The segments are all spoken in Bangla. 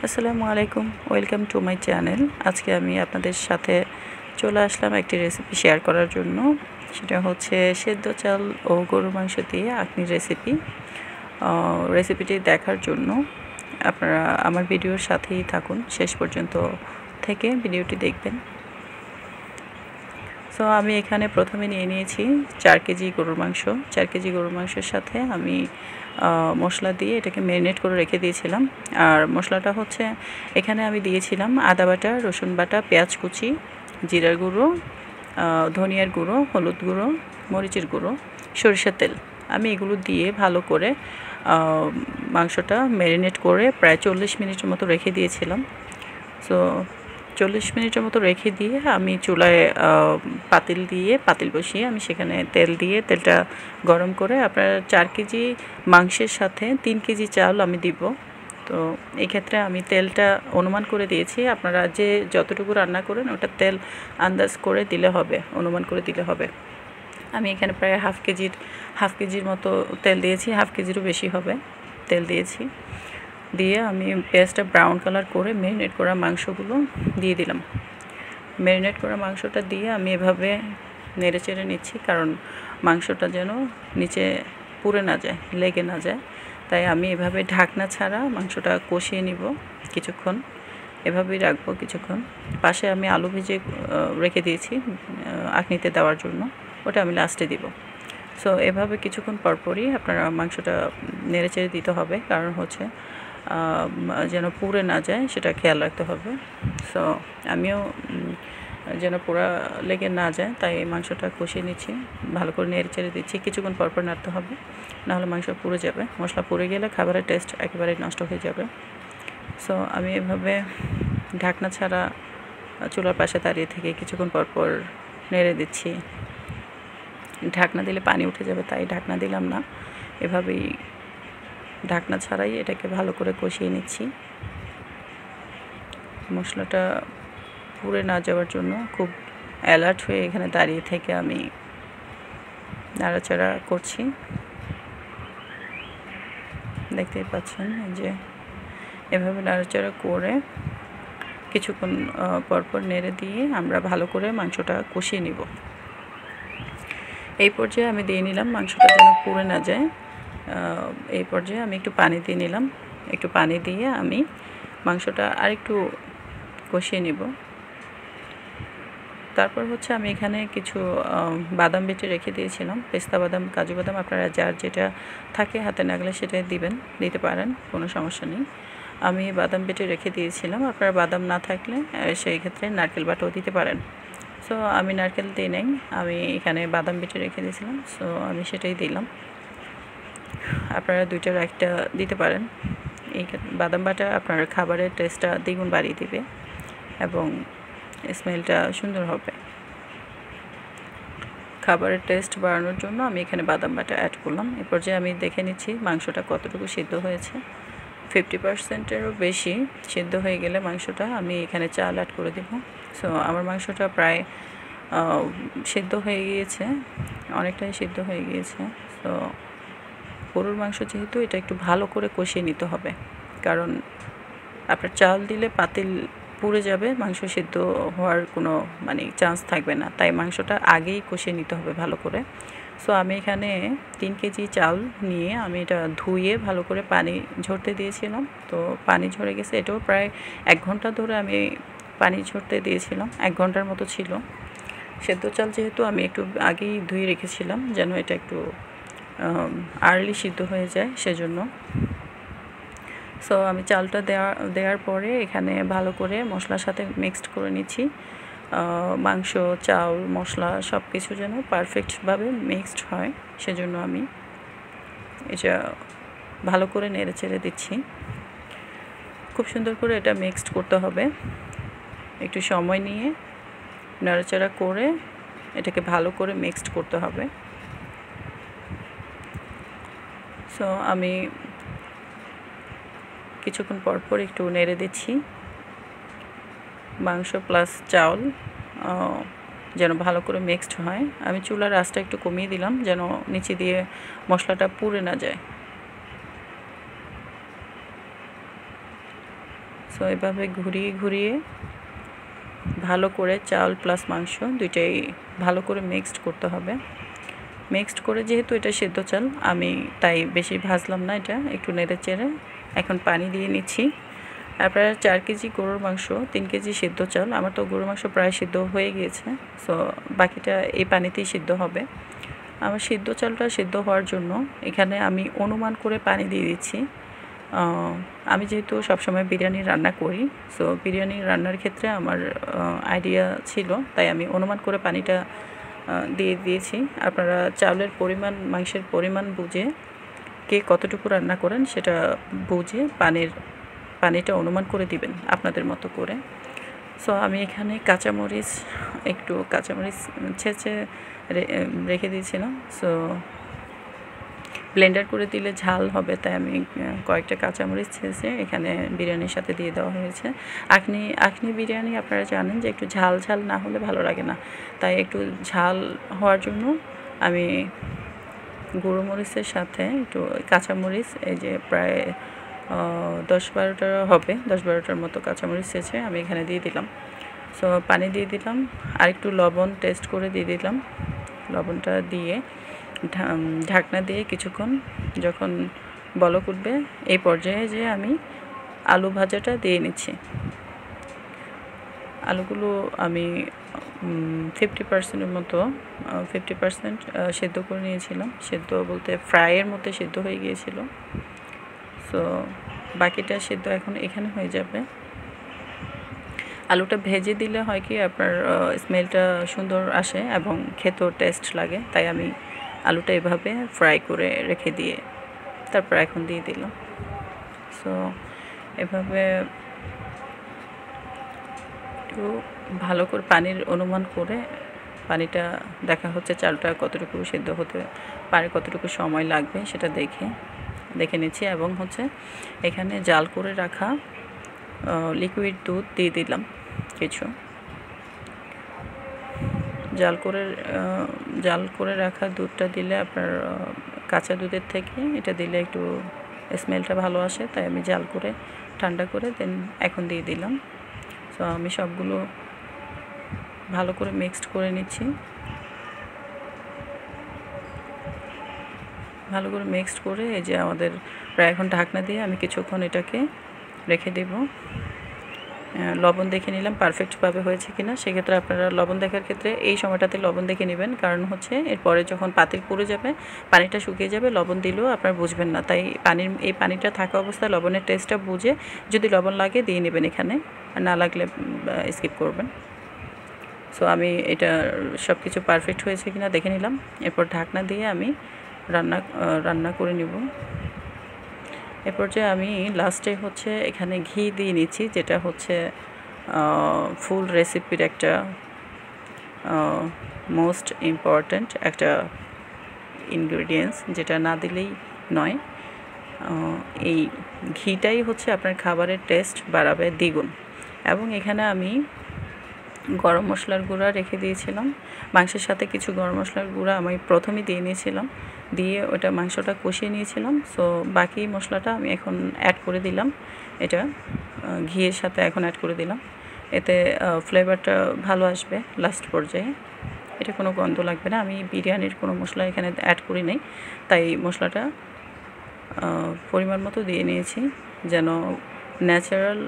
আসসালামু আলাইকুম, ওয়েলকাম টু মাই চ্যানেল। আজকে আমি আপনাদের সাথে চলে আসলাম একটি রেসিপি শেয়ার করার জন্য। সেটা হচ্ছে সেদ্ধ চাল ও গরুর মাংস দিয়ে আখনির রেসিপি। রেসিপিটি দেখার জন্য আপনারা আমার ভিডিওর সাথেই থাকুন, শেষ পর্যন্ত থেকে ভিডিওটি দেখবেন। সো আমি এখানে প্রথমে নিয়ে নিয়েছি 4 কেজি গরুর মাংস। 4 কেজি গরুর মাংসের সাথে আমি মশলা দিয়ে এটাকে ম্যারিনেট করে রেখে দিয়েছিলাম। আর মশলাটা হচ্ছে এখানে আমি দিয়েছিলাম আদা বাটা, রসুন বাটা, পেঁয়াজ কুচি, জিরার গুঁড়ো, ধনিয়ার গুঁড়ো, হলুদ গুঁড়ো, মরিচের গুঁড়ো, সরিষার তেল। আমি এগুলো দিয়ে ভালো করে মাংসটা ম্যারিনেট করে প্রায় 40 মিনিটের মতো রেখে দিয়েছিলাম। সো 40 মিনিটের মতো রেখে দিয়ে আমি চুলায় পাতিল বসিয়ে আমি সেখানে তেল দিয়ে তেলটা গরম করে আপনার 4 কেজি মাংসের সাথে 3 কেজি চাল আমি দিব। তো এই ক্ষেত্রে আমি তেলটা অনুমান করে দিয়েছি। আপনারা যে যতটুকু রান্না করেন ওটা তেল আন্দাজ করে দিলে হবে, অনুমান করে দিলে হবে। আমি এখানে প্রায় হাফ কেজির মতো তেল দিয়েছি, হাফ কেজিরও বেশি হবে তেল দিয়েছি। দিয়ে আমি পেঁয়াজটা ব্রাউন কালার করে ম্যারিনেট করা মাংসগুলো দিয়ে দিলাম। ম্যারিনেট করা মাংসটা দিয়ে আমি এভাবে নেড়ে চেড়ে নিচ্ছি, কারণ মাংসটা যেন নিচে পুড়ে না যায়, লেগে না যায়। তাই আমি এভাবে ঢাকনা ছাড়া মাংসটা কষিয়ে নিব কিছুক্ষণ, এভাবেই রাখবো কিছুক্ষণ। পাশে আমি আলু ভেজে রেখে দিয়েছি আখনিতে দেওয়ার জন্য, ওটা আমি লাস্টে দিব। সো এভাবে কিছুক্ষণ পরপরই আপনারা মাংসটা নেড়ে চেড়ে দিতে হবে, কারণ হচ্ছে যেন পুড়ে না যায় সেটা খেয়াল রাখতে হবে। সো আমিও যেন পোড়া লেগে না যায় তাই মাংসটা কষিয়ে নিচ্ছি, ভালো করে নেড়ে চেড়ে দিচ্ছি। কিছুক্ষণ পরপর নাড়তে হবে, নাহলে মাংস পুড়ে যাবে। মশলা পুড়ে গেলে খাবারের টেস্ট একেবারেই নষ্ট হয়ে যাবে। সো আমি এভাবে ঢাকনা ছাড়া চুলার পাশে দাঁড়িয়ে থেকে কিছুক্ষণ পরপর নেড়ে দিচ্ছি। ঢাকনা দিলে পানি উঠে যাবে, তাই ঢাকনা দিলাম না, এভাবেই ঢাকনা ছাড়াই এটাকে ভালো করে কষিয়ে নিচ্ছি। মশলাটা পুড়ে না যাওয়ার জন্য খুব অ্যালার্ট হয়ে এখানে দাঁড়িয়ে থেকে আমি নাড়াচাড়া করছি। দেখতেই পাচ্ছেন যে এভাবে নাড়াচাড়া করে কিছুক্ষণ পরপর নেড়ে দিয়ে আমরা ভালো করে মাংসটা কষিয়ে নিব। এই পর্যায়ে আমি দিয়ে নিলাম, মাংসটা যেন পুড়ে না যায়, এই পর্যায়ে আমি একটু পানি দিয়ে নিলাম। একটু পানি দিয়ে আমি মাংসটা আরেকটু কষিয়ে নিব। তারপর হচ্ছে আমি এখানে কিছু বাদাম বেটে রেখে দিয়েছিলাম, পেস্তা বাদাম, কাজু বাদাম, আপনারা যার যেটা থাকে হাতে নাগলে সেটাই দিতে পারেন, কোনো সমস্যা নেই। আমি বাদাম বেটে রেখে দিয়েছিলাম, আপনারা বাদাম না থাকলে সেই ক্ষেত্রে নারকেল বাটাও দিতে পারেন। সো আমি নারকেল দিই নাই, আমি এখানে বাদাম বেটে রেখে দিয়েছিলাম, সো আমি সেটাই দিলাম। আপনারা দুইটার একটা দিতে পারেন। এই বাদাম বাটা আপনার খাবারের টেস্টটা দ্বিগুণ বাড়িয়ে দিবে এবং স্মেলটা সুন্দর হবে। খাবারের টেস্ট বাড়ানোর জন্য আমি এখানে বাদাম বাটা অ্যাড করলাম। এ পর্যায়ে আমি দেখে নিচ্ছি মাংসটা কতটুকু সিদ্ধ হয়েছে। 50%-এরও বেশি সিদ্ধ হয়ে গেলে মাংসটা আমি এখানে চাল অ্যাড করে দেব। সো আমার মাংসটা প্রায় সিদ্ধ হয়ে গিয়েছে, অনেকটাই সিদ্ধ হয়ে গিয়েছে। সো গরুর মাংস যেহেতু, এটা একটু ভালো করে কষিয়ে নিতে হবে, কারণ আপনার চাল দিলে পাতিল পুড়ে যাবে, মাংস সিদ্ধ হওয়ার কোনো চান্স থাকবে না। তাই মাংসটা আগেই কষিয়ে নিতে হবে ভালো করে। সো আমি এখানে 3 কেজি চাল নিয়ে আমি এটা ধুয়ে ভালো করে পানি ঝরতে দিয়েছিলাম। তো পানি ঝরে গেছে, এটাও প্রায় 1 ঘন্টা ধরে আমি পানি ঝরতে দিয়েছিলাম, 1 ঘন্টার মতো ছিল। সেদ্ধ চাল যেহেতু আমি একটু আগেই ধুয়ে রেখেছিলাম যেন এটা একটু আর্লি সিদ্ধ হয়ে যায়, সেজন্য। সো আমি চালটা দেওয়ার পরে এখানে ভালো করে মশলার সাথে মিক্সড করে নিচ্ছি। মাংস, চাল, মশলা সব কিছু যেন পারফেক্টভাবে মিক্সড হয়, সেজন্য আমি এটা ভালো করে নেড়ে চেড়ে দিচ্ছি। খুব সুন্দর করে এটা মিক্সড করতে হবে, একটু সময় নিয়ে নাড়াচাড়া করে এটাকে ভালো করে মিক্সড করতে হবে। সো আমি কিছুক্ষণ পরপর একটু নেড়ে দিচ্ছি। মাংস প্লাস চাউল যেন ভালো করে মিক্সড হয়। আমি চুলার আঁচটা একটু কমিয়ে দিলাম যেন নিচে দিয়ে মশলাটা পুড়ে না যায়। সো এভাবে ঘুরিয়ে ঘুরিয়ে ভালো করে চাল প্লাস মাংস দুইটাই ভালো করে মিক্সড করতে হবে। মিক্সড করে যেহেতু এটা সিদ্ধ চাল, আমি তাই বেশি ভাজলাম না, এটা একটু নেড়ে চেড়ে এখন পানি দিয়ে নিচ্ছি। আপনারা 4 কেজি গরুর মাংস, 3 কেজি সিদ্ধ চাল, আমার তো গরুর মাংস প্রায় সিদ্ধ হয়ে গিয়েছে, সো বাকিটা এই পানিতেই সিদ্ধ হবে। আমার সিদ্ধ চালটা সিদ্ধ হওয়ার জন্য এখানে আমি অনুমান করে পানি দিয়ে দিচ্ছি। আমি যেহেতু সবসময় বিরিয়ানি রান্না করি, সো বিরিয়ানি রান্নার ক্ষেত্রে আমার আইডিয়া ছিল, তাই আমি অনুমান করে পানিটা দিয়ে দিয়েছি। আপনারা চাউলের পরিমাণ, মাংসের পরিমাণ বুঝে কে কতটুকু রান্না করেন সেটা বুঝে পানিটা অনুমান করে দিবেন আপনাদের মতো করে। সো আমি এখানে একটু কাঁচামরিচ ছেঁচে রেখে দিয়েছিলাম। সো ব্লেন্ডার করে দিলে ঝাল হবে, তাই আমি কয়েকটা কাঁচামরিচ ছেঁচে এখানে বিরিয়ানির সাথে দিয়ে দেওয়া হয়েছে। আখনি বিরিয়ানি আপনারা জানেন যে একটু ঝাল ঝাল না হলে ভালো লাগে না, তাই একটু ঝাল হওয়ার জন্য আমি গুঁড়ো মরিচের সাথে একটু কাঁচামরিচ, এই যে প্রায় 10-12টা হবে, 10-12টার মতো কাঁচামরিচ ছেঁচে আমি এখানে দিয়ে দিলাম। সো পানি দিয়ে দিলাম, আর একটু লবণ টেস্ট করে দিয়ে দিলাম। লবণটা দিয়ে ঢাকনা দিয়ে কিছুক্ষণ যখন বলক উঠবে, এই পর্যায়ে যে আমি আলু ভাজাটা দিয়ে নিচ্ছি। আলুগুলো আমি 50%-এর মতো 50% সেদ্ধ করে নিয়েছিলাম। সেদ্ধ বলতে ফ্রাইয়ের মধ্যে সেদ্ধ হয়ে গিয়েছিল। সো বাকিটা সেদ্ধ এখন এখানে হয়ে যাবে। আলুটা ভেজে দিলে হয় কি আপনার স্মেলটা সুন্দর আসে এবং খেতেও টেস্ট লাগে, তাই আমি আলুটা এভাবে ফ্রাই করে রেখে দিয়ে তারপর এখন দিয়ে দিলাম। সো এভাবে একটু ভালো করে পানির অনুমান করে পানিটা দেখা হচ্ছে চালটা কতটুকু সিদ্ধ হতে পারে, কতটুকু সময় লাগবে সেটা দেখে নিচ্ছি। এবং হচ্ছে এখানে জাল করে রাখা লিকুইড দুধ দিয়ে দিলাম কিছু। জাল করে রাখা দুধটা দিলে আপনার কাঁচা দুধের থেকে এটা দিলে একটু স্মেলটা ভালো আসে, তাই আমি জাল করে ঠান্ডা করে দেন এখন দিয়ে দিলাম। সো আমি সবগুলো ভালো করে মিক্সড করে নিচ্ছি। ভালো করে মিক্সড করে এই যে আমাদের প্রায় এখন ঢাকনা দিয়ে আমি কিছুক্ষণ এটাকে রেখে দেব। লবণ দেখে নিলাম পারফেক্টভাবে হয়েছে কিনা। সেক্ষেত্রে আপনারা লবণ দেখার ক্ষেত্রে এই সময়টাতে লবণ দেখে নেবেন, কারণ হচ্ছে এরপরে যখন পাতিল পুড়ে যাবে, পানিটা শুকিয়ে যাবে, লবণ দিলেও আপনারা বুঝবেন না, তাই এই পানিটা থাকা অবস্থায় লবণের টেস্টটা বুঝে যদি লবণ লাগে দিয়ে নেবেন এখানে, আর না লাগলে স্কিপ করবেন। সো আমি এটা সব কিছু পারফেক্ট হয়েছে কিনা দেখে নিলাম। এরপর ঢাকনা দিয়ে আমি রান্না করে নেব। এরপর যে আমি লাস্টে হচ্ছে এখানে ঘি দিয়ে নিচ্ছি, যেটা হচ্ছে ফুল রেসিপির একটা মোস্ট ইম্পর্ট্যান্ট একটা ইনগ্রেডিয়েন্টস, যেটা না দিলেই নয়। এই ঘিটাই হচ্ছে আপনার খাবারের টেস্ট বাড়াবে দ্বিগুণ। এবং এখানে আমি গরম মশলার গুঁড়া রেখে দিয়েছিলাম, মাংসের সাথে কিছু গরম মশলার গুঁড়া আমি প্রথমেই দিয়ে নিয়েছিলাম, দিয়ে ওটা মাংসটা কষিয়ে নিয়েছিলাম। সো বাকি মশলাটা আমি এখন অ্যাড করে দিলাম, এটা ঘিয়ের সাথে এখন অ্যাড করে দিলাম। এতে ফ্লেভারটা ভালো আসবে লাস্ট পর্যায়ে, এটা কোনো গন্ধ লাগবে না। আমি বিরিয়ানির কোনো মশলা এখানে অ্যাড করি নাই, তাই মশলাটা পরিমাণ মতো দিয়ে নিয়েছি, যেন ন্যাচারাল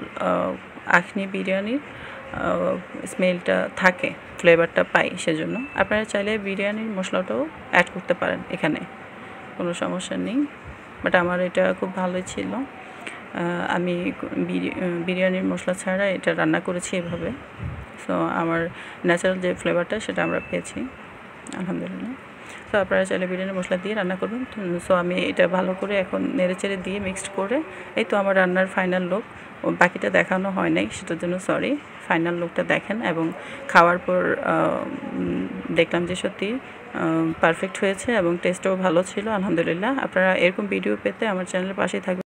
আখনি বিরিয়ানির স্মেলটা থাকে, ফ্লেভারটা পাই। সেজন্য আপনারা চাইলে বিরিয়ানির মশলাটাও অ্যাড করতে পারেন, এখানে কোনো সমস্যা নেই, বাট আমার এটা খুব ভালোই ছিল। আমি বিরিয়ানির মশলা ছাড়া এটা রান্না করেছি এভাবে। সো আমার ন্যাচারাল যে ফ্লেভারটা সেটা আমরা পেয়েছি, আলহামদুলিল্লাহ। সো আপনারা চাইলে বিরিয়ানি মশলা দিয়ে রান্না করবেন। সো আমি এটা ভালো করে এখন নেড়েচেড়ে দিয়ে মিক্সড করে, এই তো আমার রান্নার ফাইনাল লুক। বাকিটা দেখানো হয় নাই, সেটার জন্য সরি। ফাইনাল লুকটা দেখেন, এবং খাওয়ার পর দেখলাম যে সত্যি পারফেক্ট হয়েছে এবং টেস্টও ভালো ছিল, আলহামদুলিল্লাহ। আপনারা এরকম ভিডিও পেতে আমার চ্যানেলের পাশেই থাকবেন।